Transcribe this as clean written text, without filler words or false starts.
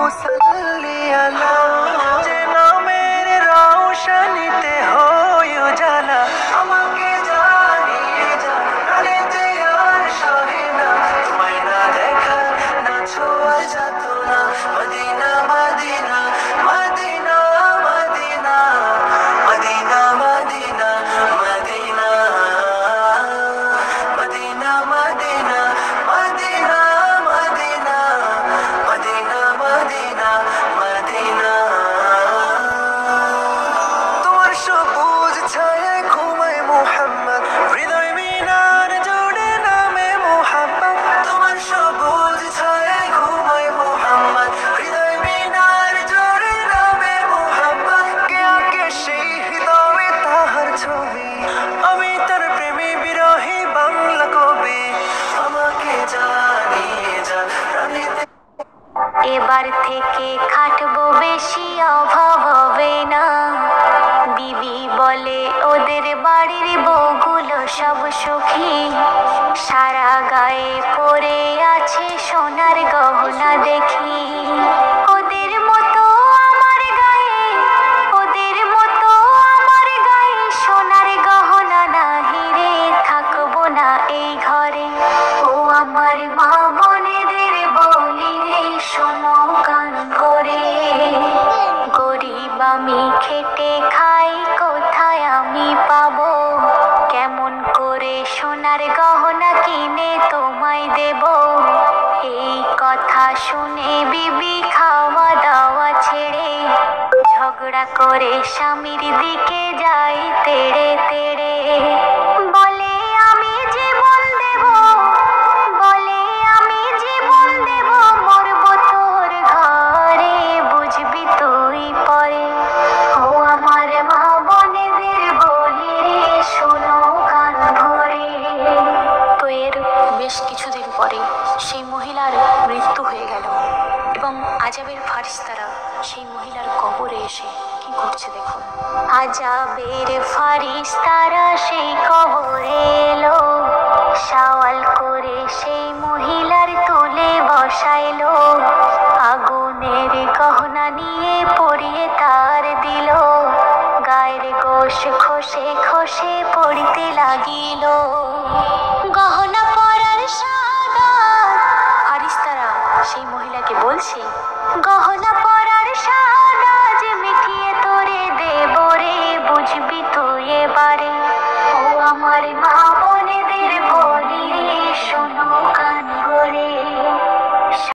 सल्ली अला जे नामेर रोशनीते होय उजाला আমাকে জানিয়ে যা প্রাণেতে আর সহে না তোমায় না দেখা না ছোঁয়া যেত না Medina Medina Medina Medina Medina Medina Medina Medina Medina Medina Medina Medina Medina Medina তোমার সবুজ ছায়ায় ঘুমায় মুহাম্মদ হৃদয় মিনার জুড়ে নামে মুহাব্বত তোমার সবুজ ছায়ায় ঘুমায় মুহাম্মদ হৃদয় মিনার জুড়ে নামে মুহাব্বত কে আগে সেই হৃদয়ে তাহার ছবি আমি তার প্রেমে বিরহী বাংলা কবি আমাকে জানিয়ে যা প্রাণীতে এবার থেকে খাটবো বেশি অভাব হবে না বিবি বলে ওদের বাড়ির বউগুলো সব সুখী সারা গায়ে পরে আছে সোনার গহনা দেখি ওদের মতো আমার গায়ে ওদের মতো আমার গায়ে সোনার গহনা না হিরে থাকবো না এই ঘরে ও আমার মা বোনেদের বলি রে শোনো কান করে গরিব আমি খেটে খাই কোথায় আমি পাবো কেমন করে সোনার গহনা কিনে তোমায় দেব এই কথা শুনে বিবি খাওয়া দাওয়া ছেড়ে ঝগড়া করে স্বামীর দিকে যাই তেড়ে তেড়ে বলে আমি জীবন দেব বলে আমি জীবন দেব মরবো তোর ঘরে বুঝবি তুই পরে ও আমার মা বোনেদের বলি রে শোনো কান ভরে তো এর বেশ কিছুদিন পরে সেই মহিলার মৃত্যু হয়ে গেল এবং আজাবের ফারিস্তারা সেই মহিলার কবরে এসে কি করছে দেখুন আজাবের ফারিস্তারা সেই কবরে এলো সওয়াল করে সেই মহিলার তুলে বসাইলো আগুনের গহনা নিয়ে পরিয়ে তার দিল গায়ের গোশ খসে খসে পড়িতে লাগিল গহনা পরার সাদাত ফারিস্তারা সেই মহিলাকে বলছে গহনা পরার সাদাত মিটিয়ে তোরে দেব রে বুঝবি তুই এবার